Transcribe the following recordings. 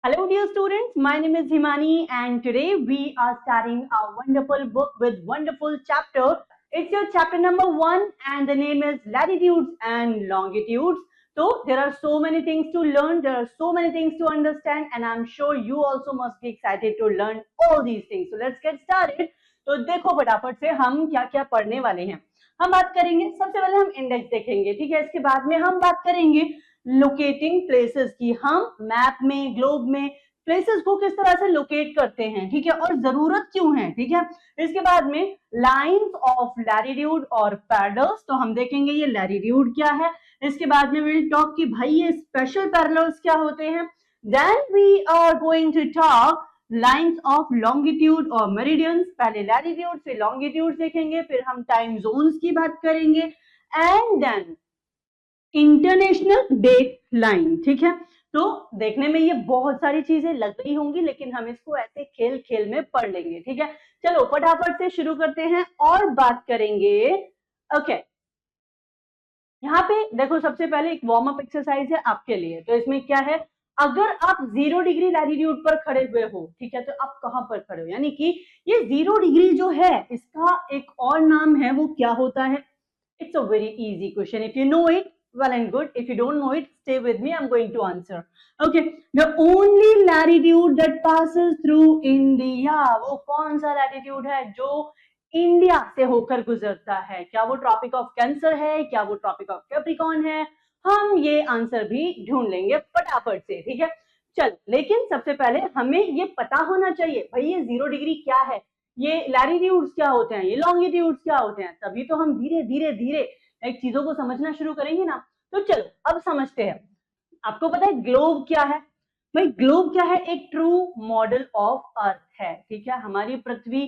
Hello, dear students. My name is Himani, and today we are starting our wonderful book with wonderful chapter. It's your chapter number 1, and the name is Latitudes and Longitudes. So, there are so many things to learn, there are so many things to understand, and I'm sure you also must be excited to learn all these things. So, let's get started. तो देखो फटाफट से हम क्या क्या पढ़ने वाले हैं। हम बात करेंगे, सबसे पहले हम इंडेक्स देखेंगे, ठीक है। इसके बाद में हम बात करेंगे लोकेटिंग प्लेसेस की। हम मैप में, ग्लोब में प्लेसेस को किस तरह से लोकेट करते हैं, ठीक है, और जरूरत क्यों है, ठीक है। इसके बाद में लाइंस ऑफ लैटिट्यूड और पैरेलल्स, तो हम देखेंगे ये लैटिट्यूड क्या है। इसके बाद में विल टॉक कि भाई ये स्पेशल पैरेलल्स क्या होते हैं। Then we are going to talk lines of longitude और मेरिडियंस। पहले लैटिट्यूड फिर लॉन्गिट्यूड देखेंगे, फिर हम टाइम जोन्स की बात करेंगे, and then international date line, ठीक है। तो देखने में ये बहुत सारी चीजें लग रही होंगी, लेकिन हम इसको ऐसे खेल खेल में पढ़ लेंगे, ठीक है। चलो फटाफट से शुरू करते हैं और बात करेंगे। ओके, यहाँ पे देखो, सबसे पहले एक वार्म अप एक्सरसाइज है आपके लिए। तो इसमें क्या है, अगर आप 0 डिग्री लैटिट्यूड पर खड़े हुए हो, ठीक है, तो आप कहां पर खड़े हो, यानी कि ये 0 डिग्री जो है इसका एक और नाम है, वो क्या होता है। It's a very easy question, if you know it well and good. If you don't know it, stay with me, I'm going to answer. Okay, the only latitude that passes through India, वो कौन सा latitude है जो India से होकर गुजरता है। क्या वो ट्रॉपिक ऑफ कैंसर है, क्या वो ट्रॉपिक ऑफ कैप्रिकॉर्न है, हम ये आंसर भी ढूंढ लेंगे फटाफट से, ठीक है। चल, लेकिन सबसे पहले हमें ये पता होना चाहिए भाई ये 0 डिग्री क्या है, ये लैटिट्यूड्स क्या होते हैं, ये लॉन्गिट्यूड्स क्या होते हैं, तभी तो हम धीरे धीरे धीरे एक चीजों को समझना शुरू करेंगे ना। तो चलो अब समझते हैं। आपको पता है ग्लोब क्या है भाई? ग्लोब क्या है? एक ट्रू मॉडल ऑफ अर्थ है, ठीक है। हमारी पृथ्वी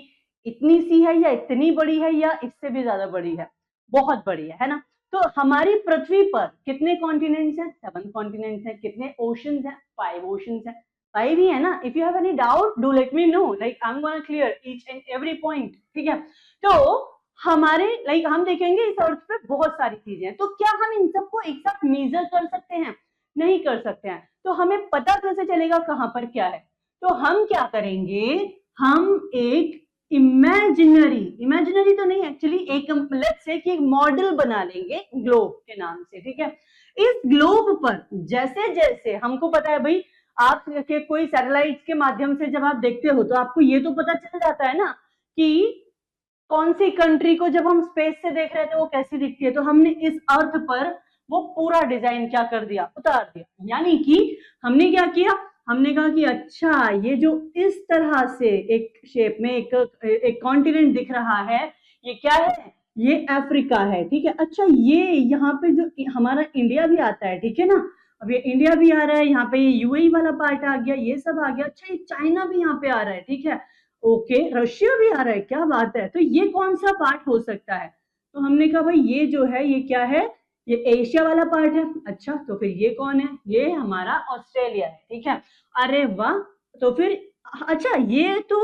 इतनी सी है या इतनी बड़ी है या इससे भी ज्यादा बड़ी है, बहुत बड़ी है ना। तो हमारी पृथ्वी पर कितने कॉन्टिनेंट्स हैं? 7 कॉन्टिनेंट्स हैं। कितने ओशंस हैं? 5 ओशंस हैं। 5 ही है ना। If you have any doubt do let me know, like I am gonna clear each and every point, ठीक है। तो हमारे हम देखेंगे इस अर्थ पे बहुत सारी चीजें हैं। तो क्या हम इन सबको एक साथ मेजर कर सकते हैं? नहीं कर सकते हैं। तो हमें पता कैसे चलेगा कहां पर क्या है? तो हम क्या करेंगे, हम एक इमेजिनरी तो नहीं, एक्चुअली एक लेट्स से कि एक मॉडल बना लेंगे ग्लोब के नाम से, ठीक है। इस ग्लोब पर जैसे जैसे हमको पता है भाई, आप के कोई सैटेलाइट के माध्यम से जब आप देखते हो तो आपको ये तो पता चल जाता है ना कि कौन सी कंट्री को जब हम स्पेस से देख रहे थे वो कैसी दिखती है। तो हमने इस अर्थ पर वो पूरा डिजाइन क्या कर दिया, उतार दिया। यानी कि हमने क्या किया, हमने कहा कि अच्छा ये जो इस तरह से एक शेप में एक कॉन्टिनेंट दिख रहा है, ये क्या है, ये अफ्रीका है, ठीक है। अच्छा ये यहाँ पे जो हमारा इंडिया भी आता है, ठीक है ना। अब ये इंडिया भी आ रहा है, यहाँ पे ये यूएई वाला पार्ट आ गया, ये सब आ गया। अच्छा ये चाइना भी यहाँ पे आ रहा है, ठीक है। ओके, रशिया भी आ रहा है, क्या बात है। तो ये कौन सा पार्ट हो सकता है? तो हमने कहा भाई ये जो है ये क्या है, ये एशिया वाला पार्ट है। अच्छा तो फिर ये कौन है? ये हमारा ऑस्ट्रेलिया है, ठीक है। अरे वाह, तो फिर अच्छा ये तो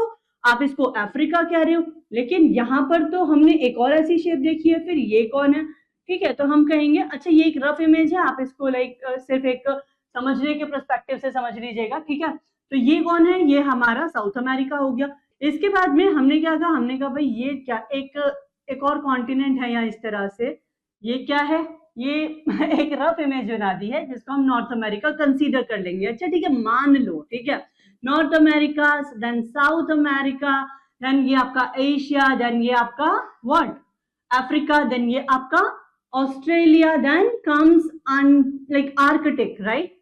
आप इसको अफ्रीका कह रहे हो, लेकिन यहाँ पर तो हमने एक और ऐसी शेप देखी है, फिर ये कौन है, ठीक है। तो हम कहेंगे अच्छा ये एक रफ इमेज है, आप इसको सिर्फ एक समझने के पर्सपेक्टिव से समझ लीजिएगा, ठीक है। तो ये कौन है? ये हमारा साउथ अमेरिका हो गया। इसके बाद में हमने क्या कहा, हमने कहा भाई ये क्या एक और कॉन्टिनेंट है या इस तरह से, ये क्या है, ये एक रफ इमेज बना दी है जिसको हम नॉर्थ अमेरिका कंसीडर कर लेंगे। अच्छा ठीक है, मान लो, ठीक है, North America, then South America, then ये आपका एशिया, देन ये आपका व्हाट, अफ्रीका, देन ये आपका Australia, then comes like Arctic, right,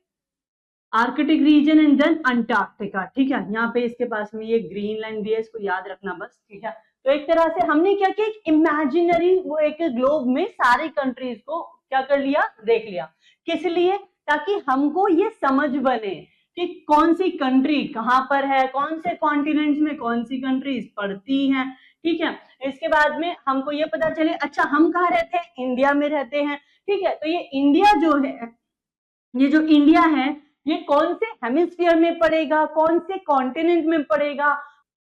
Arctic region and then Antarctica, ठीक है। यहाँ पे इसके पास में ये ग्रीनलैंड भी है, इसको याद रखना बस, ठीक है। तो एक तरह से हमने क्या किया, एक इमेजिनरी वो एक ग्लोब में सारी कंट्रीज को क्या कर लिया, देख लिया। किस लिए? ताकि हमको ये समझ बने कि कौन सी कंट्री कहाँ पर है, कौन से कॉन्टिनेंट्स में कौन सी कंट्रीज पड़ती हैं, ठीक है। इसके बाद में हमको ये पता चले अच्छा हम कहाँ रहते हैं, इंडिया में रहते हैं, ठीक है। तो ये इंडिया जो है, ये जो इंडिया है ये कौन से हेमिस्फीयर में पड़ेगा, कौन से कॉन्टिनेंट में पड़ेगा,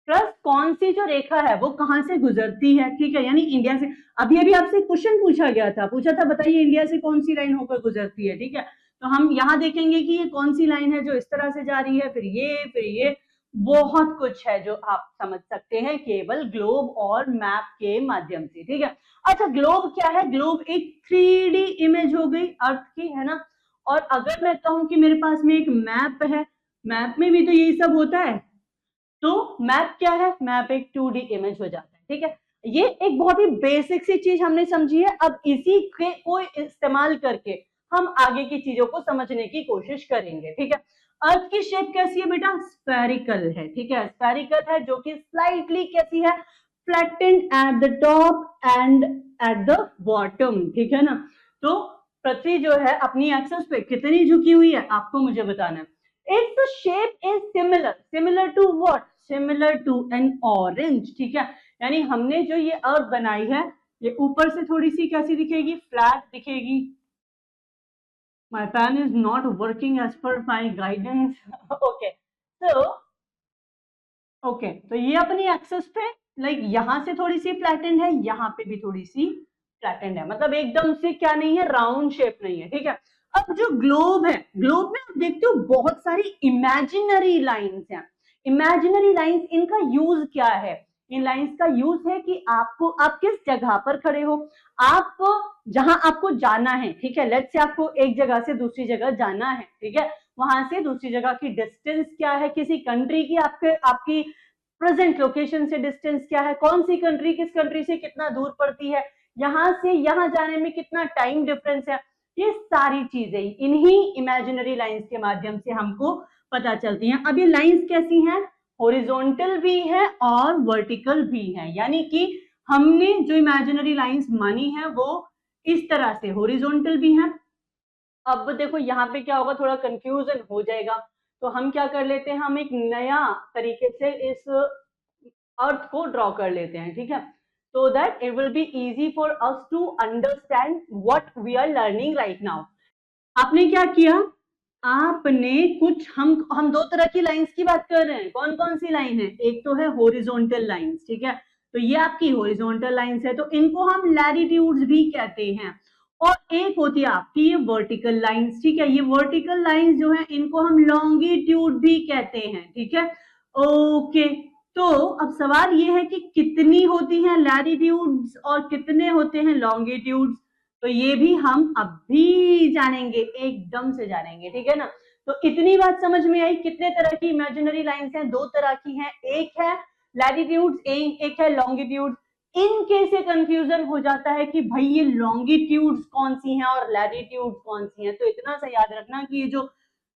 प्लस कौन सी जो रेखा है वो कहां से गुजरती है, ठीक है। यानी इंडिया से अभी अभी आपसे क्वेश्चन पूछा गया था, पूछा था बताइए इंडिया से कौन सी लाइन होकर गुजरती है, ठीक है। तो हम यहाँ देखेंगे कि ये कौन सी लाइन है जो इस तरह से जा रही है, फिर ये बहुत कुछ है जो आप समझ सकते हैं केवल ग्लोब और मैप के माध्यम से, ठीक है। अच्छा, ग्लोब क्या है? ग्लोब एक 3D इमेज हो गई अर्थ की, है ना। और अगर मैं कहूं कि मेरे पास में एक मैप है, मैप में भी तो यही सब होता है, तो मैप क्या है? मैप एक 2D इमेज हो जाता है, ठीक है। ये एक बहुत ही बेसिक सी चीज हमने समझी है। अब इसी के को इस्तेमाल करके हम आगे की चीजों को समझने की कोशिश करेंगे, ठीक है। अर्थ की शेप कैसी है बेटा? स्फेरिकल है, ठीक है। स्फेरिकल है, जो कि स्लाइटली कैसी है? Flattened at the top and at the bottom, ठीक है ना। तो पृथ्वी जो है अपनी एक्सिस पे कितनी झुकी हुई है, आपको मुझे बताना है। Its shape is similar to what? Similar to an orange, ठीक है। यानी हमने जो ये अर्थ बनाई है, ये ऊपर से थोड़ी सी कैसी दिखेगी? फ्लैट दिखेगी। My pen is not working as per my guidance. Okay, तो ये अपनी एक्सेस पे लाइक यहाँ से थोड़ी सी फ्लैटेंड है, यहाँ पे भी थोड़ी सी फ्लैटेंड है, मतलब एकदम से क्या नहीं है, राउंड शेप नहीं है, ठीक है। अब जो ग्लोब है, ग्लोब में आप देखते हो बहुत सारी इमेजिनरी लाइंस हैं। इमेजिनरी लाइंस, इनका यूज क्या है? इन लाइंस का यूज है कि आपको, आप किस जगह पर खड़े हो, आप जहां आपको जाना है, ठीक है। लेट्स से आपको एक जगह से दूसरी जगह जाना है, ठीक है। वहां से दूसरी जगह की डिस्टेंस क्या है, किसी कंट्री की आपकी प्रेजेंट लोकेशन से डिस्टेंस क्या है, कौन सी कंट्री किस कंट्री से कितना दूर पड़ती है, यहां से यहां जाने में कितना टाइम डिफरेंस है, ये सारी चीजें इन्हीं इमेजिनरी लाइंस के माध्यम से हमको पता चलती हैं। अब ये लाइंस कैसी हैं? हॉरिजॉन्टल भी है और वर्टिकल भी है, यानी कि हमने जो इमेजिनरी लाइंस मानी है वो इस तरह से हॉरिजॉन्टल भी है। अब देखो यहाँ पे क्या होगा, थोड़ा कंफ्यूजन हो जाएगा, तो हम क्या कर लेते हैं, हम एक नया तरीके से इस अर्थ को ड्रॉ कर लेते हैं, ठीक है। so that it will be easy for us to understand what we are learning right now. आपने क्या किया? आपने कुछ, हम दो तरह की लाइंस की बात कर रहे हैं। कौन कौन सी लाइन है? एक तो है हॉरिजॉन्टल लाइंस, ठीक है। तो ये आपकी हॉरिजॉन्टल लाइंस है, तो इनको हम लैटिट्यूड्स भी कहते हैं। और एक होती है आपकी ये वर्टिकल लाइंस, ठीक है। ये वर्टिकल लाइंस जो है इनको हम लॉन्गिट्यूड भी कहते हैं, ठीक है। ओके, तो अब सवाल ये है कि कितनी होती हैं लैटिट्यूड्स और कितने होते हैं लॉन्गिट्यूड्स, तो ये भी हम अभी जानेंगे, एकदम से जानेंगे, ठीक है ना। तो इतनी बात समझ में आई। कितने तरह की इमेजिनरी लाइंस हैं? दो तरह की हैं, एक है लैटिट्यूड्स, एक है लॉन्गिट्यूड्स। इनके से कंफ्यूजन हो जाता है कि भाई ये लॉन्गिट्यूड्स कौन सी हैं और लैटिट्यूड्स कौन सी हैं, तो इतना सा याद रखना कि ये जो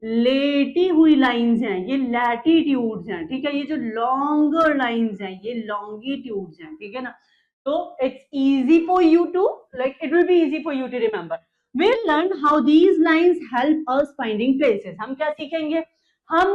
लेटी हुई लाइंस हैं ये लैटिट्यूड्स हैं, ठीक है। ये जो लॉन्गर लाइंस हैं ये लॉन्गिट्यूड्स हैं, ठीक है ना। So it's easy for you to, like, it will be easy for you to remember. We'll learn how these lines help us finding places. हम क्या सीखेंगे? हम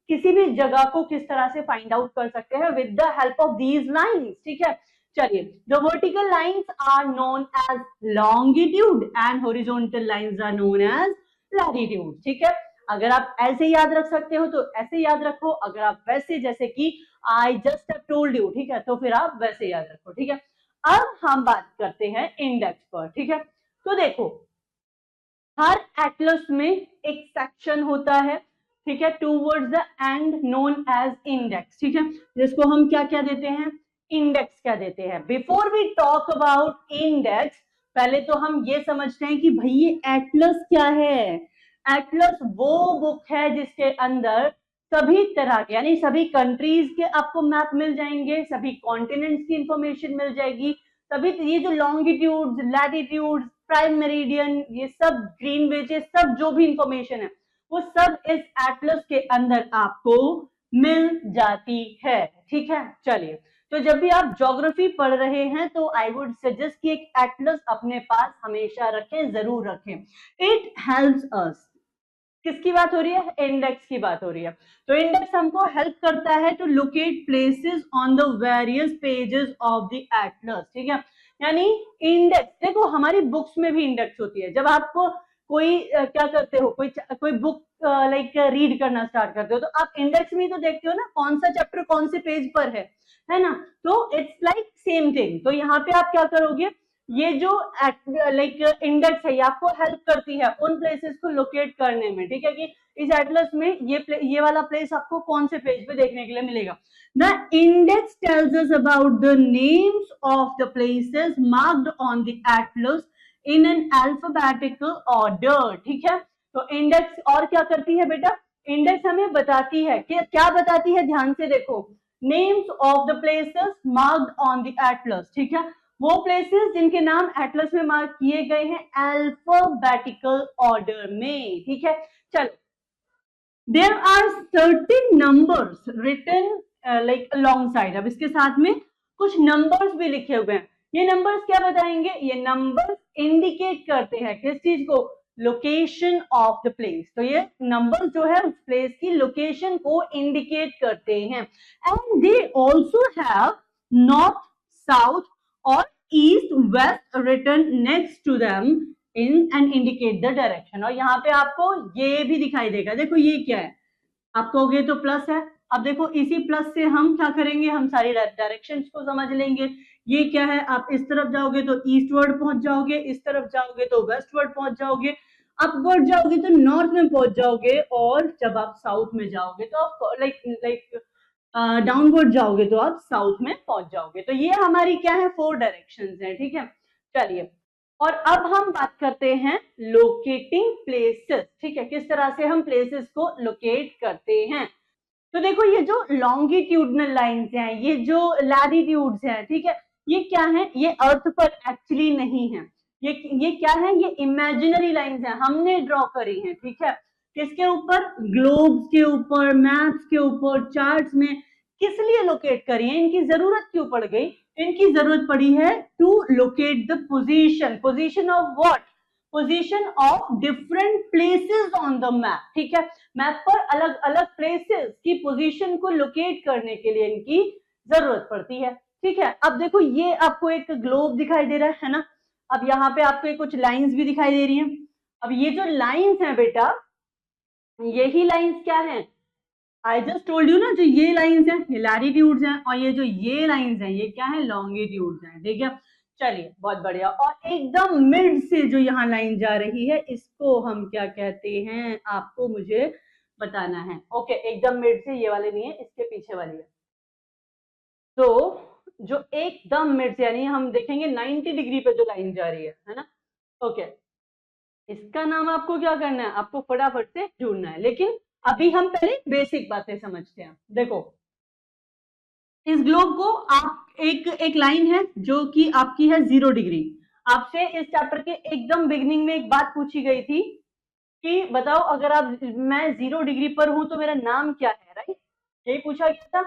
किसी भी जगह को किस तरह से find out कर सकते हैं with the help of these lines, ठीक है। चलिए, the vertical lines are known as longitude and horizontal lines are known as latitude, ठीक है। अगर आप ऐसे याद रख सकते हो तो ऐसे याद रखो, अगर आप वैसे, जैसे कि I just have told you, ठीक है, तो फिर आप वैसे याद रखो, ठीक है। अब हम बात करते हैं इंडेक्स पर, ठीक है। तो देखो, हर एटलस में एक सेक्शन होता है, ठीक है, towards the end known as index, ठीक है, जिसको हम क्या क्या देते हैं? इंडेक्स क्या देते हैं। Before we talk about index, पहले तो हम ये समझते हैं कि भाई ये एटलस क्या है। एटलस वो बुक है जिसके अंदर सभी तरह के, यानी सभी कंट्रीज के आपको मैप मिल जाएंगे, सभी कॉन्टिनेंट्स की इंफॉर्मेशन मिल जाएगी, सभी ये जो लॉन्गिट्यूड्स, लैटिट्यूड्स, प्राइम मेरिडियन, ये सब ग्रीनविच, ये सब जो भी इंफॉर्मेशन है वो सब इस एटलस के अंदर आपको मिल जाती है, ठीक है। चलिए, तो जब भी आप ज्योग्राफी पढ़ रहे हैं तो आई वुड सजेस्ट कि एक एटलस अपने पास हमेशा रखें, जरूर रखें। It helps us. किसकी बात हो रही है? इंडेक्स की बात हो रही है। तो इंडेक्स हमको हेल्प करता है to locate places on the various pages of the atlas, ठीक है। यानी इंडेक्स, देखो हमारी बुक्स में भी इंडेक्स होती है। जब आपको कोई क्या करते हो, कोई बुक लाइक रीड करना स्टार्ट करते हो तो आप इंडेक्स में तो देखते हो ना कौन सा चैप्टर कौन से पेज पर है ना। तो इट्स लाइक सेम थिंग। तो यहाँ पे आप क्या करोगे, ये जो लाइक इंडेक्स है ये आपको हेल्प करती है उन प्लेसेस को लोकेट करने में, ठीक है, कि इस एटलस में ये वाला प्लेस आपको कौन से पेज पे देखने के लिए मिलेगा। The index tells us about the names of the places marked on the Atlas in an alphabetical order, ठीक है। तो इंडेक्स और क्या करती है बेटा, इंडेक्स हमें बताती है कि क्या बताती है, ध्यान से देखो, names of the places marked on the atlas, ठीक है, वो प्लेसेस जिनके नाम एटलस में मार्क किए गए हैं अल्फाबेटिकल ऑर्डर में, ठीक है। चलो, there are certain numbers written like alongside, अब इसके साथ में कुछ नंबर्स भी लिखे हुए हैं। ये नंबर्स क्या बताएंगे, ये नंबर्स इंडिकेट करते हैं किस चीज को, लोकेशन ऑफ द प्लेस। तो ये नंबर जो है उस प्लेस की लोकेशन को इंडिकेट करते हैं। And they also have north, south और east, west written next to them in and indicate the direction. और यहाँ पे आपको ये भी दिखाई देगा, देखो ये क्या है, आप कहोगे तो प्लस है। अब देखो इसी प्लस से हम क्या करेंगे, हम सारी डायरेक्शंस को समझ लेंगे। ये क्या है, आप इस तरफ जाओगे तो ईस्टवर्ड पहुंच जाओगे, इस तरफ जाओगे तो वेस्टवर्ड पहुंच जाओगे, अपवर्ड जाओगे तो नॉर्थ में पहुंच जाओगे, और जब आप साउथ में जाओगे तो आप लाइक डाउनवर्ड जाओगे तो आप साउथ में पहुंच जाओगे। तो ये हमारी क्या है, 4 डायरेक्शंस हैं, ठीक है। चलिए, और अब हम बात करते हैं लोकेटिंग प्लेसेस, ठीक है, किस तरह से हम प्लेसेस को लोकेट करते हैं। तो देखो ये जो लॉन्गिट्यूडनल लाइंस हैं, ये जो लैटिट्यूड्स हैं, ठीक है, ये क्या है, ये अर्थ पर एक्चुअली नहीं है, ये क्या है, ये इमेजिनरी लाइंस हैं, हमने ड्रॉ करी हैं, ठीक है। किसके ऊपर, ग्लोब्स के ऊपर, मैप्स के ऊपर, चार्ट्स में। किस लिए लोकेट करी है, इनकी जरूरत क्यों पड़ गई, इनकी जरूरत पड़ी है to locate the position of what, position of different places on the map, ठीक है। मैप पर अलग अलग प्लेसेस की पोजीशन को लोकेट करने के लिए इनकी जरूरत पड़ती है, ठीक है। अब देखो ये आपको एक ग्लोब दिखाई दे रहा है ना, अब यहाँ पे आपको कुछ लाइंस भी दिखाई दे रही हैं। अब ये जो लाइंस हैं बेटा, यही लाइंस क्या है, आई जस्ट टोल्ड यू ना, जो ये लाइंस हैं ये लैटिट्यूड्स हैं, और ये जो ये लाइंस हैं ये क्या है, लॉन्गिट्यूड्स हैं, ठीक है। चलिए बहुत बढ़िया। और एकदम मिड से जो यहाँ लाइन जा रही है इसको हम क्या कहते हैं, आपको मुझे बताना है। ओके, एकदम मिड से ये वाले नहीं है, इसके पीछे वाली है। तो जो एकदम मिड से, यानी हम देखेंगे 90 डिग्री पे जो लाइन जा रही है ना, ओके, इसका नाम आपको क्या करना है, आपको फटाफट से ढूंढना है। लेकिन अभी हम पहले बेसिक बातें समझते हैं। देखो इस ग्लोब को आप एक लाइन है जो कि आपकी है 0 डिग्री। आपसे इस चैप्टर के एकदम बिगिनिंग में एक बात पूछी गई थी कि बताओ अगर आप, मैं 0 डिग्री पर हूं तो मेरा नाम क्या है, राइट, यही पूछा गया था।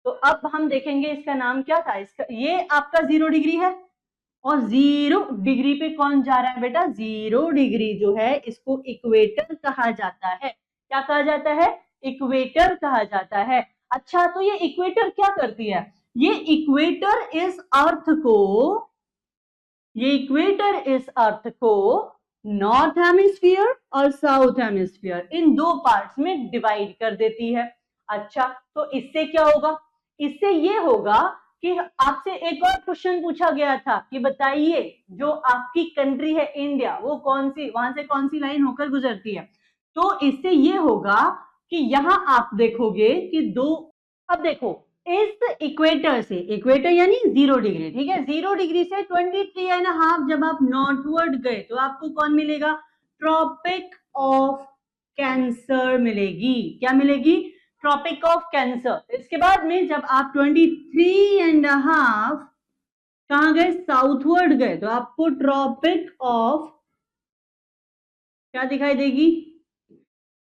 तो अब हम देखेंगे इसका नाम क्या था। इसका, ये आपका 0 डिग्री है, और 0 डिग्री पे कौन जा रहा है बेटा, 0 डिग्री जो है इसको इक्वेटर कहा जाता है। क्या कहा जाता है, इक्वेटर कहा जाता है। अच्छा, तो ये इक्वेटर क्या करती है, ये इक्वेटर इस अर्थ को नॉर्थ हेमिस्फीयर और साउथ हेमिस्फीयर इन 2 पार्ट्स में डिवाइड कर देती है। अच्छा, तो इससे क्या होगा, इससे ये होगा कि आपसे एक और क्वेश्चन पूछा गया था कि बताइए जो आपकी कंट्री है इंडिया, वो कौन सी, वहां से कौन सी लाइन होकर गुजरती है। तो इससे ये होगा कि यहाँ आप देखोगे कि 2, अब देखो इस इक्वेटर से, इक्वेटर यानी 0 डिग्री, ठीक है, 0 डिग्री से 23.5 जब आप नॉर्थवर्ड गए तो आपको कौन मिलेगा, ट्रॉपिक ऑफ कैंसर मिलेगी। क्या मिलेगी, ट्रॉपिक ऑफ कैंसर। इसके बाद में जब आप 23.5 कहां गए, साउथवर्ड गए, तो आपको ट्रॉपिक ऑफ क्या दिखाई देगी,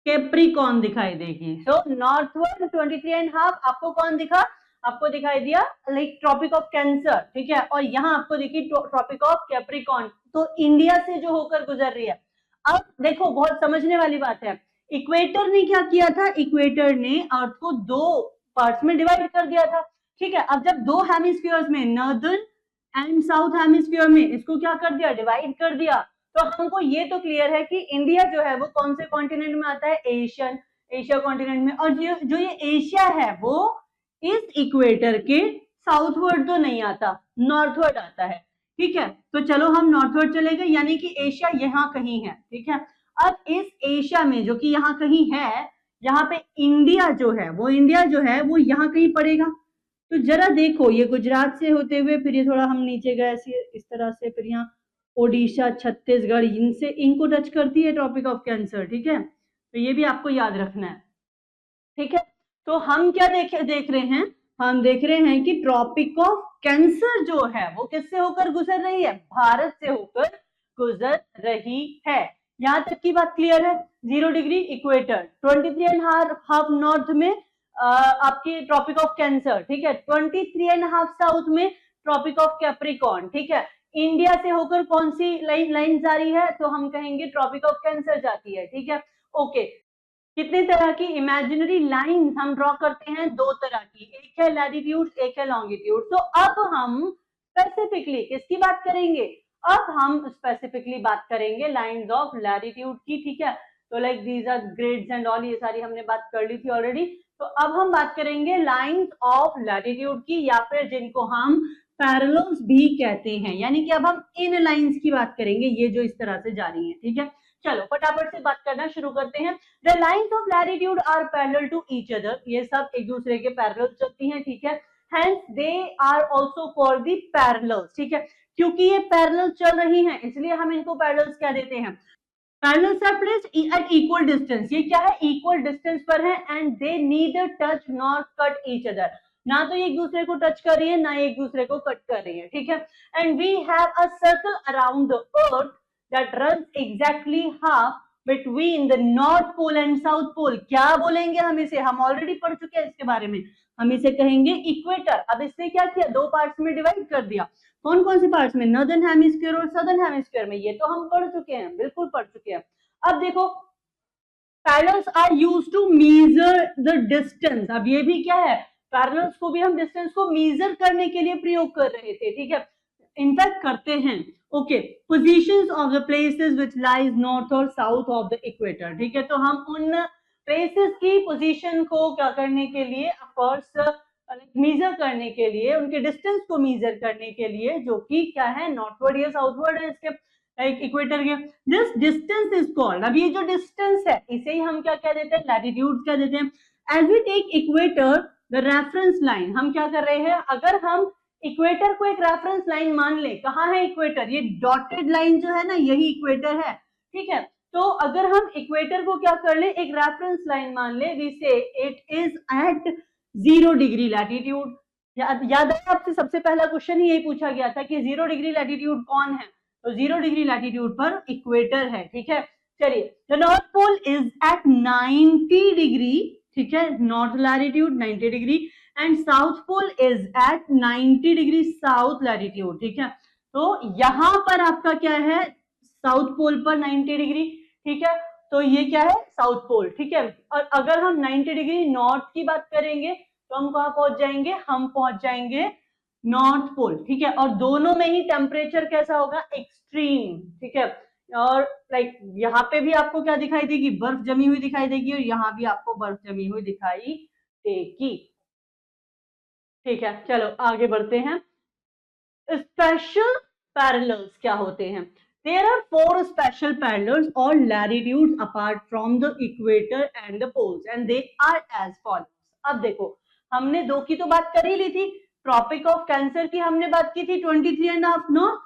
कैप्रिकॉर्न दिखाई देगी। सो नॉर्थवर्ड 23.5 आपको कौन दिखा, आपको दिखाई दिया लाइक ट्रॉपिक ऑफ कैंसर, ठीक है, और यहाँ आपको देखी ट्रॉपिक ऑफ कैप्रिकॉर्न, तो इंडिया से जो होकर गुजर रही है। अब देखो बहुत समझने वाली बात है, इक्वेटर ने क्या किया था, इक्वेटर ने अर्थ को 2 पार्ट्स में डिवाइड कर दिया था, ठीक है। अब जब 2 हेमिस्फीयर्स में, नॉर्दर्न एंड साउथ हेमिस्फीयर में, इसको क्या कर दिया, डिवाइड कर दिया। तो हमको ये तो क्लियर है कि इंडिया जो है वो कौन से कॉन्टिनेंट में आता है, एशिया कॉन्टिनेंट में। और जो ये एशिया है वो इस इक्वेटर के साउथवर्ड तो नहीं आता, नॉर्थवर्ड आता है। ठीक है, तो चलो हम नॉर्थवर्ड चले गए, यानी कि एशिया यहाँ कहीं है। ठीक है, अब इस एशिया में जो कि यहाँ कहीं है, यहाँ पे इंडिया जो है वो यहाँ कहीं पड़ेगा। तो जरा देखो, ये गुजरात से होते हुए फिर ये थोड़ा हम नीचे गए ऐसे इस तरह से, फिर यहाँ ओडिशा, छत्तीसगढ़, इनको टच करती है ट्रॉपिक ऑफ कैंसर। ठीक है, तो ये भी आपको याद रखना है। ठीक है, तो हम क्या देख रहे हैं, हम देख रहे हैं कि ट्रॉपिक ऑफ कैंसर जो है वो किससे होकर गुजर रही है, भारत से होकर गुजर रही है। यहां तक की बात क्लियर है। 0 डिग्री इक्वेटर, 23.5 नॉर्थ में आपकी ट्रॉपिक ऑफ कैंसर। ठीक है, 23.5 साउथ में ट्रॉपिक ऑफ कैप्रिकॉर्न। ठीक है, इंडिया से होकर कौन सी लाइन जा रही है, तो हम कहेंगे ट्रॉपिक ऑफ कैंसर जाती है। ठीक है, ओके। कितने तरह की इमेजिनरी लाइंस हम ड्रॉ करते हैं, 2 तरह की, एक है लैटिट्यूड, एक है लॉन्गिट्यूड। तो अब हम स्पेसिफिकली किसकी बात करेंगे, अब हम स्पेसिफिकली बात करेंगे लाइंस ऑफ लैटिट्यूड की। ठीक है, तो like these are grids and all, ये सारी हमने बात कर ली थी ऑलरेडी। तो अब हम बात करेंगे लाइंस ऑफ लैटिट्यूड की, या फिर जिनको हम पैरेलल्स भी कहते हैं, यानी कि अब हम इन लाइंस की बात करेंगे, ये जो इस तरह से जा रही है। ठीक है, चलो फटाफट से बात करना शुरू करते हैं। The lines of latitude are parallel to each other, ये सब एक दूसरे के पैरेलल चलती हैं। ठीक है, hence they are also called the parallels। ठीक है, क्योंकि ये पैरेलल चल रही हैं इसलिए हम इनको पैरेलल्स क्या देते हैं, parallels are placed at equal distance. ये क्या है, इक्वल डिस्टेंस पर है, and they neither touch nor cut each other, ना तो एक दूसरे को टच कर रही है ना एक दूसरे को कट कर रही है। ठीक है, and we have a circle around the earth that runs exactly half between the North Pole and South Pole। क्या बोलेंगे हम इसे, हम ऑलरेडी पढ़ चुके हैं इसके बारे में, हम इसे कहेंगे इक्वेटर। अब इसने क्या किया, 2 पार्ट्स में डिवाइड कर दिया। कौन कौन से पार्ट्स में, नॉर्दर्न हेमिस्फीयर और सदर्न हेमिस्फीयर में, ये तो हम पढ़ चुके हैं, बिल्कुल पढ़ चुके हैं। अब देखो, parallels are used to measure the distance. अब ये भी क्या है, पैरेलल्स को भी हम डिस्टेंस को मेजर करने के लिए प्रयोग कर रहे थे। ठीक है, इनफैक्ट करते हैं। Okay, positions of the places which lies north और साउथ ऑफ द इक्वेटर। ठीक है, तो हम उन प्लेसेस की पोजीशन को क्या करने के लिए, ऑफ कोर्स मेजर करने के लिए, उनके डिस्टेंस को मेजर करने के लिए, जो कि क्या है, नॉर्थवर्ड या साउथवर्ड है इसके लाइक इक्वेटर के। दिस डिस्टेंस इज कॉल्ड, अब ये जो डिस्टेंस है इसे ही हम क्या कह देते हैं, लैटिट्यूड कह देते हैं। As we take equator the reference line, हम क्या कर रहे हैं, अगर हम इक्वेटर को एक रेफरेंस लाइन मान ले, कहाँ है इक्वेटर, ये डॉटेड लाइन जो है ना, यही इक्वेटर है। ठीक है, तो अगर हम इक्वेटर को क्या कर ले, एक रेफरेंस लाइन मान ले, we say it is at 0 degree latitude. याद है आपसे सबसे पहला क्वेश्चन ही यही पूछा गया था कि 0 डिग्री लैटिट्यूड कौन है, तो 0 डिग्री लैटिट्यूड पर इक्वेटर है। ठीक है, चलिए, the north pole is at 90 degree. ठीक है, north latitude 90 degree and south pole is at 90 degree south latitude. ठीक है, तो यहां पर आपका क्या है, साउथ पोल पर 90 डिग्री। ठीक है, तो ये क्या है, साउथ पोल। ठीक है, और अगर हम 90 डिग्री नॉर्थ की बात करेंगे तो हम कहां पहुंच जाएंगे, हम पहुंच जाएंगे नॉर्थ पोल। ठीक है, और दोनों में ही टेम्परेचर कैसा होगा, एक्सट्रीम। ठीक है, और लाइक यहाँ पे भी आपको क्या दिखाई देगी, बर्फ जमी हुई दिखाई देगी, और यहाँ भी आपको बर्फ जमी हुई दिखाई देगी। ठीक है, चलो आगे बढ़ते हैं। स्पेशल पैरेलल्स क्या होते हैं, देयर आर 4 स्पेशल पैरेलल्स और latitudes apart from the equator and the poles and they are as follows. अब देखो, हमने 2 की तो बात कर ही ली थी, ट्रॉपिक ऑफ कैंसर की हमने बात की थी 23.5 नॉर्थ,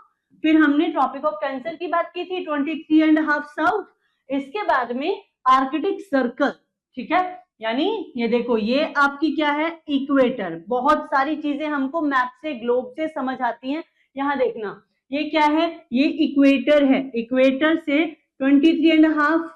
फिर हमने ट्रॉपिक ऑफ कैंसर की बात की थी 23.5 साउथ, इसके बाद में आर्कटिक सर्कल। ठीक है, यानी ये देखो, ये आपकी क्या है, इक्वेटर। बहुत सारी चीजें हमको मैप से, ग्लोब से समझ आती हैं, यहाँ देखना, ये क्या है, ये इक्वेटर है। इक्वेटर से 23.5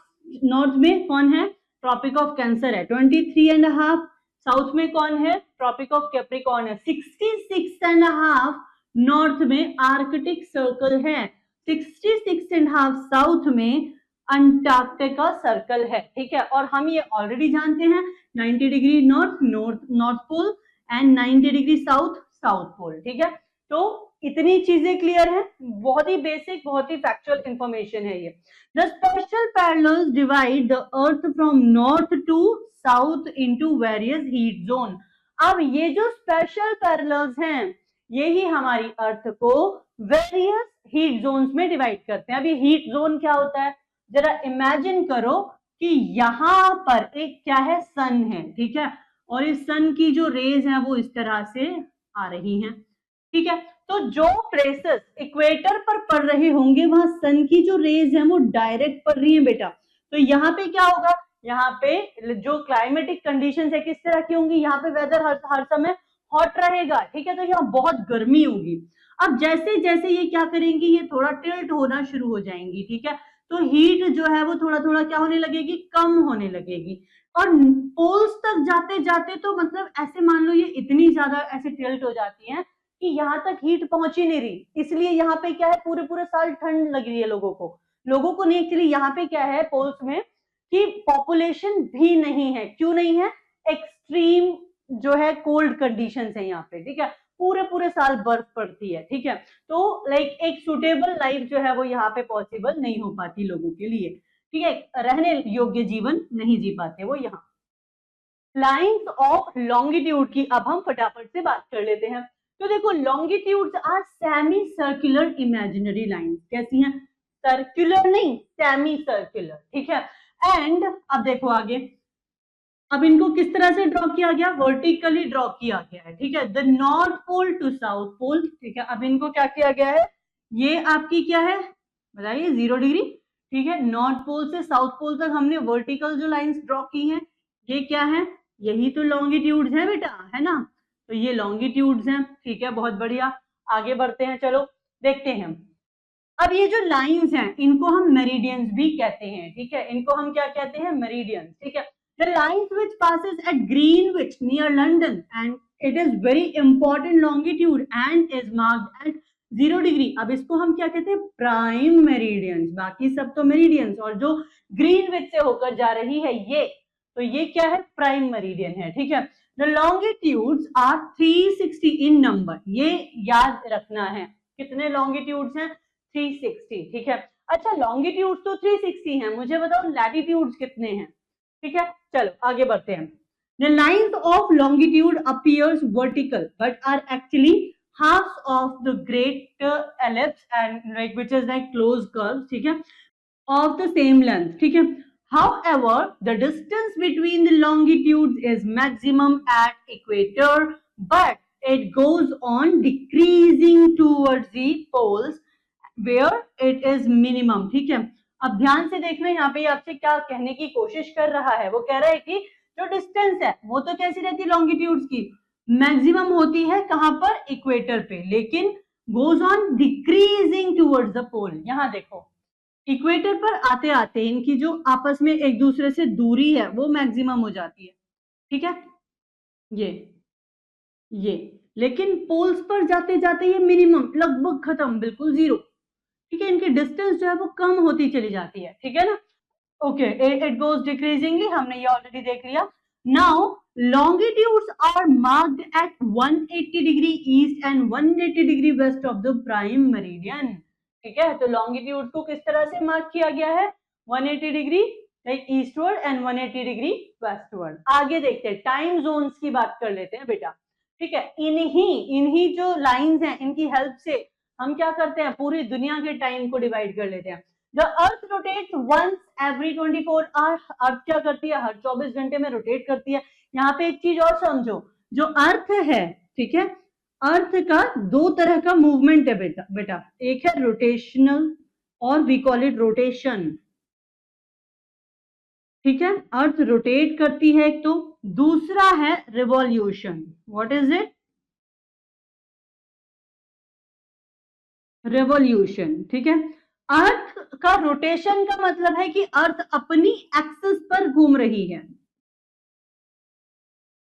नॉर्थ में कौन है, ट्रॉपिक ऑफ कैंसर है। 23.5 साउथ में कौन है, ट्रॉपिक ऑफ कैप्रिकॉर्न है। 66.5 नॉर्थ में आर्कटिक सर्कल है। 66.5 साउथ में अंटार्कटिका सर्कल है। ठीक है, और हम ये ऑलरेडी जानते हैं, 90 degree north pole and 90 degree south pole. ठीक है, तो इतनी चीजें क्लियर है, बहुत ही बेसिक, बहुत ही फैक्चुअल इंफॉर्मेशन है ये। The special parallels divide the earth from north to south into various heat zone. अब ये जो स्पेशल पैरेलल्स हैं, ये ही हमारी अर्थ को वेरियस हीट जोन्स में डिवाइड करते हैं। अब ये हीट जोन क्या होता है, जरा इमेजिन करो कि यहाँ पर एक क्या है, सन है, ठीक है, और इस सन की जो रेज है वो इस तरह से आ रही हैं, ठीक है। तो जो प्लेसेस इक्वेटर पर पड़ रहे होंगे वहां सन की जो रेज है वो डायरेक्ट पड़ रही है बेटा। तो यहाँ पे क्या होगा, यहाँ पे जो क्लाइमेटिक कंडीशंस है किस तरह की होंगी, यहाँ पे वेदर हर समय हॉट रहेगा, ठीक है, तो यहाँ बहुत गर्मी होगी। अब जैसे जैसे ये क्या करेंगी, ये थोड़ा टिल्ट होना शुरू हो जाएंगी, ठीक है, तो हीट जो है वो थोड़ा थोड़ा क्या होने लगेगी, कम होने लगेगी। और पोल्स तक जाते जाते तो मतलब ऐसे मान लो ये इतनी ज्यादा ऐसे टिल्ट हो जाती है कि यहाँ तक हीट पहुंच ही नहीं रही, इसलिए यहाँ पे क्या है, पूरे पूरे साल ठंड लग रही है लोगों को नहीं, एक्चुअली यहाँ पे क्या है पोल्स में कि पॉपुलेशन भी नहीं है। क्यों नहीं है, एक्सट्रीम जो है कोल्ड कंडीशंस है यहाँ पे, ठीक है, पूरे पूरे साल बर्फ पड़ती है, ठीक है, तो लाइक एक सुटेबल लाइफ जो है वो यहाँ पे पॉसिबल नहीं हो पाती लोगों के लिए, ठीक है, रहने योग्य जीवन नहीं जी पाते वो यहाँ। लाइंस ऑफ लॉन्गिट्यूड की अब हम फटाफट से बात कर लेते हैं। तो देखो longitudes are semi circular imaginary lines, कैसी हैं, सर्कुलर नहीं सेमी सर्कुलर, ठीक है। एंड अब देखो आगे, अब इनको किस तरह से ड्रॉ किया गया, वर्टिकली ड्रॉ किया गया है, ठीक है, the north pole to south pole, ठीक है। अब इनको क्या किया गया है, ये आपकी क्या है बताइए, 0 डिग्री, ठीक है, नॉर्थ पोल से साउथ पोल तक हमने वर्टिकल जो लाइंस ड्रॉ की हैं ये क्या है, यही तो लॉन्गिट्यूड्स है बेटा, है ना, तो ये लॉन्गिट्यूड्स हैं, ठीक है, बहुत बढ़िया। आगे बढ़ते हैं, चलो देखते हैं। अब ये जो लाइंस हैं इनको हम मेरिडियंस भी कहते हैं, ठीक है, इनको हम क्या कहते हैं, मेरिडियंस, ठीक है। The lines which passes at Greenwich near London and it is very important longitude and is marked at 0 degree. अब इसको हम क्या कहते हैं, प्राइम मेरिडियंस, बाकी सब तो मेरिडियंस, और जो ग्रीनविच से होकर जा रही है ये, तो ये क्या है, प्राइम मेरिडियन है, ठीक है। The longitudes are 360 in number, ये याद रखना है, कितने लॉन्गिट्यूड्स हैं, 360, ठीक है। अच्छा लॉन्गिट्यूड्स तो 360 हैं, मुझे बताओ लैटिट्यूड्स कितने हैं, ठीक है, चलो आगे बढ़ते हैं। The lines of longitude appears vertical but are actually halves of the great ellipse and like which is like closed curves, ठीक है, of the same length, ठीक है। However, the distance between the longitudes is maximum at equator, but it goes on decreasing towards the poles where it is minimum, ठीक है। अब ध्यान से देखना, यहाँ पे आपसे क्या कहने की कोशिश कर रहा है, वो कह रहा है कि जो डिस्टेंस है वो तो कैसी रहती है लॉन्गिट्यूड्स की, मैक्सिमम होती है कहां पर, इक्वेटर पे, लेकिन goes on decreasing towards the pole. यहाँ देखो इक्वेटर पर आते आते इनकी जो आपस में एक दूसरे से दूरी है वो मैक्सिमम हो जाती है, ठीक है, ये लेकिन पोल्स पर जाते जाते ये मिनिमम, लगभग खत्म, बिल्कुल 0, ठीक है, इनकी डिस्टेंस जो है वो कम होती चली जाती है, ठीक है ना, ओके, इट गोज डिक्रीजिंगली, हमने ये ऑलरेडी देख लिया। Now longitudes are marked at 180 degree east and 180 degree west of the prime meridian, ठीक है, तो longitudes को किस तरह से मार्क किया गया है, 180 degree like eastward and 180 degree westward. आगे देखते हैं, टाइम जोन्स की बात कर लेते हैं बेटा, ठीक है, इन्हीं जो लाइंस हैं इनकी हेल्प से हम क्या करते हैं, पूरी दुनिया के टाइम को डिवाइड कर लेते हैं। The Earth rotates once every 24 hours, अर्थ क्या करती है, हर 24 घंटे में रोटेट करती है। यहाँ पे एक चीज और समझो, जो अर्थ है, ठीक है, अर्थ का 2 तरह का मूवमेंट है बेटा, एक है रोटेशनल और वी कॉल इट रोटेशन, ठीक है, अर्थ रोटेट करती है एक, तो दूसरा है revolution. What is it, revolution, ठीक है। अर्थ का रोटेशन का मतलब है कि अर्थ अपनी एक्सिस पर घूम रही है,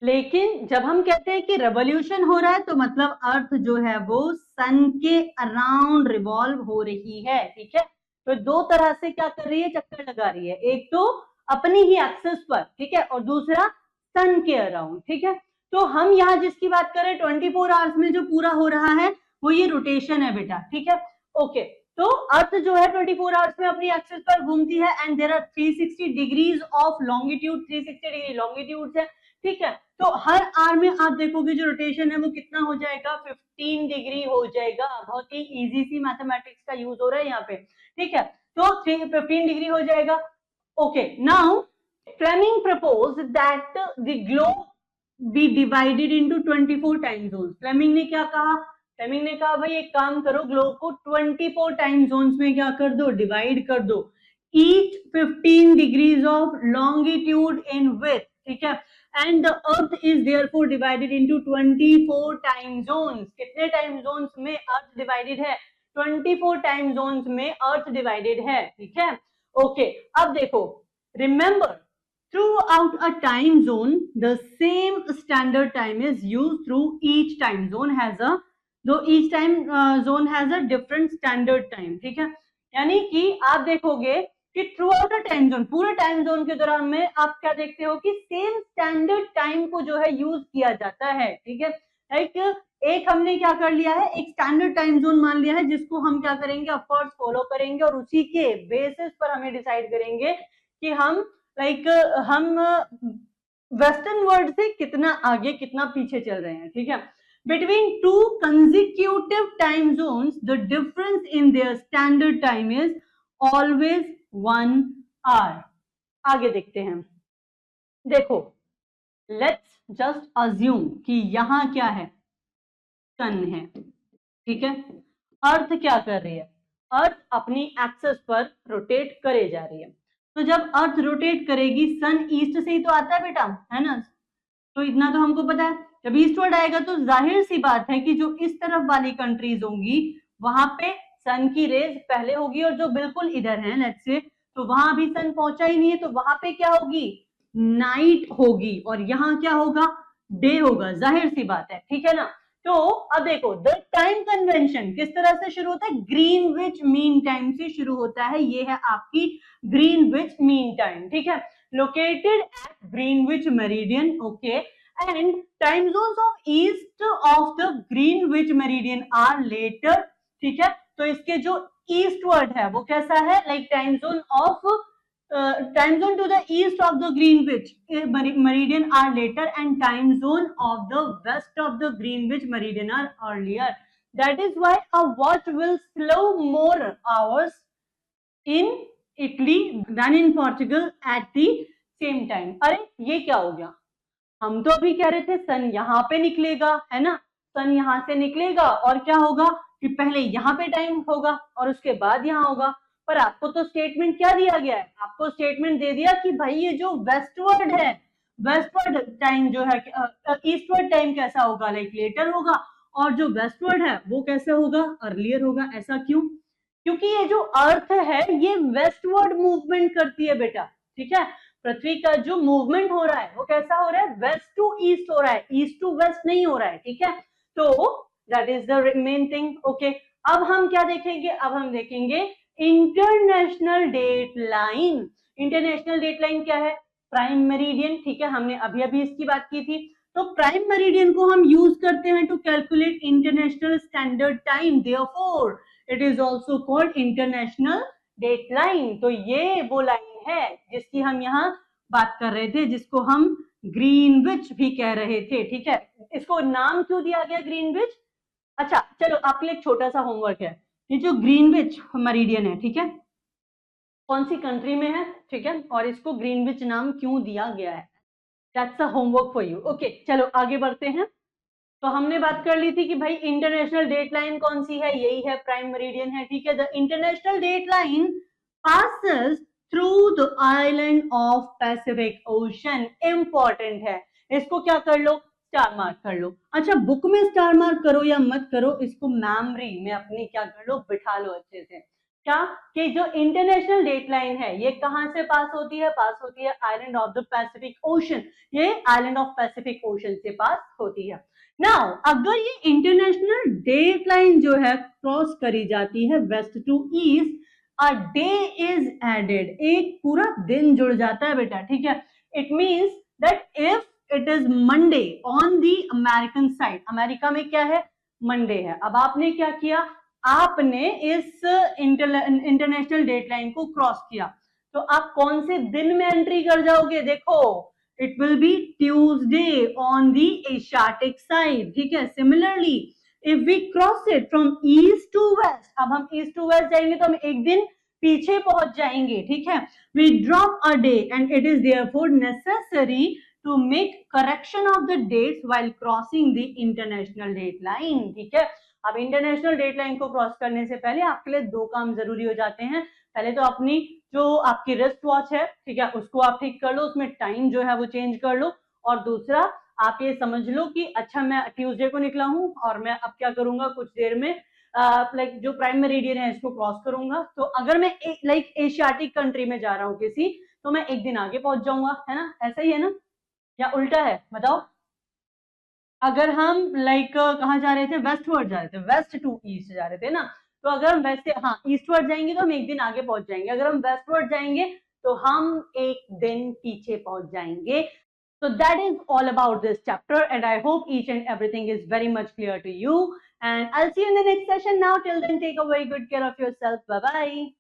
लेकिन जब हम कहते हैं कि रेवोल्यूशन हो रहा है तो मतलब अर्थ जो है वो सन के अराउंड रिवॉल्व हो रही है, ठीक है, तो 2 तरह से क्या कर रही है, चक्कर लगा रही है, एक तो अपनी ही एक्सिस पर, ठीक है, और दूसरा सन के अराउंड, ठीक है। तो हम यहाँ जिसकी बात करें 24 आवर्स में जो पूरा हो रहा है वो ये रोटेशन है बेटा, ठीक है, ओके। तो अर्थ जो है 24 आवर्स में अपनी एक्सिस पर घूमती है and there are 360 degrees of longitude, 360 degree longitude है, ठीक है। तो हर आर में आप देखोगे जो रोटेशन है वो कितना हो जाएगा, 15 डिग्री हो जाएगा। बहुत ही इजी सी मैथमेटिक्स का यूज हो रहा है यहाँ पे, ठीक है। तो 15 डिग्री हो जाएगा। Okay, now Fleming propose that the globe be divided into 24 time zones. Fleming ने क्या कहा, फ्लेमिंग ने कहा भाई एक काम करो, ग्लोब को 24 टाइम जोन्स में क्या कर दो, डिवाइड कर दो, each 15 degrees of longitude in width, ठीक है। And the earth is therefore divided into 24 time Jones. कितने टाइम जोन्स में अर्थ डिवाइडेड है, 24 टाइम जोन्स में अर्थ डिवाइडेड है, ठीक है। ओके, अब देखो, remember throughout a time zone the same standard time is used through each time zone has a though each time zone has a different standard time, ठीक है। यानी कि आप देखोगे कि through out a time zone, पूरे time zone के दौरान में आप क्या देखते हो कि सेम स्टैंडर्ड टाइम को जो है यूज किया जाता है, ठीक है। एक हमने क्या कर लिया है, एक स्टैंडर्ड टाइम जोन मान लिया है जिसको हम क्या करेंगे, ऑफ कोर्स फॉलो करेंगे और उसी के बेसिस पर हमें डिसाइड करेंगे कि हम हम वेस्टर्न वर्ल्ड से कितना आगे कितना पीछे चल रहे हैं, ठीक है। Between two consecutive time zones the difference in their standard time is always 1 hour. आगे देखते हैं, देखो लेट्स जस्ट अज्यूम कि यहां क्या है, सन है, ठीक है। अर्थ क्या कर रही है, अर्थ अपनी एक्सेस पर रोटेट करे जा रही है। तो जब अर्थ रोटेट करेगी, सन ईस्ट से ही तो आता है बेटा, है ना। तो इतना तो हमको पता है, जब ईस्टवर्ड आएगा तो जाहिर सी बात है कि जो इस तरफ वाली कंट्रीज होंगी वहां पे सन की रेज पहले होगी, और जो बिल्कुल इधर है लेट्स से, तो वहां भी सन पहुंचा ही नहीं है, तो वहां पे क्या होगी, नाइट होगी, और यहाँ क्या होगा, डे होगा, जाहिर सी बात है, ठीक है ना। तो अब देखो द टाइम कन्वेंशन किस तरह से शुरू होता है, ग्रीनविच मीन टाइम से शुरू होता है। ये है आपकी ग्रीनविच मीन टाइम, ठीक है, located at Greenwich meridian, okay. And time zones of east of the Greenwich meridian are later, ठीक है। तो इसके जो ईस्टवर्ड है वो कैसा है, like time zone of time zone to the east of the Greenwich meridian are later and time zone of the west of the Greenwich meridian are earlier. That is why a watch will slow more hours in Italy than in Portugal at the same time. अरे ये क्या हो गया, हम तो अभी कह रहे थे सन यहाँ पे निकलेगा, है ना, सन यहाँ से निकलेगा और क्या होगा कि पहले यहाँ पे टाइम होगा और उसके बाद यहाँ होगा। पर आपको तो स्टेटमेंट क्या दिया गया है, आपको स्टेटमेंट दे दिया कि भाई ये जो वेस्टवर्ड है, वेस्टवर्ड टाइम जो है, ईस्टवर्ड टाइम कैसा होगा, लाइक लेटर होगा, और जो वेस्टवर्ड है वो कैसे होगा, अर्लियर होगा। ऐसा क्यों, क्योंकि ये जो अर्थ है ये वेस्टवर्ड मूवमेंट करती है बेटा, ठीक है। पृथ्वी का जो मूवमेंट हो रहा है वो कैसा हो रहा है, वेस्ट टू ईस्ट हो रहा है, ईस्ट टू वेस्ट नहीं हो रहा है, ठीक है। तो that is the main thing, okay. अब हम क्या देखेंगे, अब हम देखेंगे international date line. International date line क्या है, प्राइम मेरिडियन, ठीक है, हमने अभी अभी इसकी बात की थी। तो प्राइम मेरिडियन को हम यूज करते हैं to calculate international standard time, therefore it is also called international date line. तो ये वो लाइन है जिसकी हम यहाँ बात कर रहे थे, जिसको हम ग्रीनविच भी कह रहे थे, ठीक है। इसको नाम क्यों दिया गया ग्रीनविच, अच्छा चलो आपके लिए एक छोटा सा होमवर्क है, ये जो ग्रीनविच मेरिडियन है, ठीक है, कौन सी कंट्री में है, ठीक है, और इसको ग्रीनविच नाम क्यों दिया गया है, that's a homework for you, okay. चलो आगे बढ़ते हैं। तो हमने बात कर ली थी कि भाई इंटरनेशनल डेट लाइन कौन सी है, यही है, प्राइम मेरिडियन है, ठीक है। The international date line passes through the island of Pacific ocean, important है, इसको क्या कर लो, स्टार मार्क कर लो। अच्छा बुक में स्टार मार्क करो या मत करो, इसको मेमोरी में अपनी क्या कर लो, बिठा लो अच्छे से। क्या कि जो इंटरनेशनल डेट लाइन है ये कहां से पास होती है, पास होती है island of the Pacific ocean, ये आइलैंड ऑफ पैसिफिक ओशन से पास होती है। नाउ अगर ये इंटरनेशनल डेट लाइन जो है क्रॉस करी जाती है west to east, a day is added, एक पूरा दिन जुड़ जाता है बेटा, ठीक है। It means that if it is Monday on the American side, America में क्या है, मंडे है। अब आपने क्या किया, आपने इस इंटरनेशनल डेट लाइन को क्रॉस किया, तो आप कौन से दिन में एंट्री कर जाओगे, देखो it will be Tuesday on the Asiatic side. ठीक है, similarly if we cross it from east to west, अब हम east to west जाएंगे तो हम एक दिन पीछे पहुंच जाएंगे. ठीक है, we drop a day and it is therefore necessary to make correction of the dates while crossing the international date line. ठीक है, अब इंटरनेशनल डेट लाइन को क्रॉस करने से पहले आपके लिए दो काम जरूरी हो जाते हैं. पहले तो अपनी जो आपकी रिस्ट वॉच है, ठीक है, उसको आप ठीक कर लो, उसमें टाइम जो है वो चेंज कर लो. और दूसरा आप ये समझ लो कि अच्छा मैं ट्यूसडे को निकला हूं और मैं अब क्या करूंगा, कुछ देर में लाइक जो प्राइम मेरिडियन है इसको क्रॉस करूंगा. तो अगर मैं लाइक एशियाटिक कंट्री में जा रहा हूँ किसी, तो मैं एक दिन आगे पहुंच जाऊंगा, है ना? ऐसा ही है ना, या उल्टा है बताओ? अगर हम लाइक कहाँ जा रहे थे, वेस्टवर्ड जा रहे थे, वेस्ट टू ईस्ट जा रहे थे ना, तो अगर हम वैसे हाँ ईस्टवर्ड जाएंगे तो हम एक दिन आगे पहुंच जाएंगे. अगर हम वेस्टवर्ड जाएंगे तो हम एक दिन पीछे पहुंच जाएंगे. So that is all about this chapter, and I hope each and everything is very much clear to you. And I'll see you in the next session now. Till then, take a very good care of yourself. Bye bye.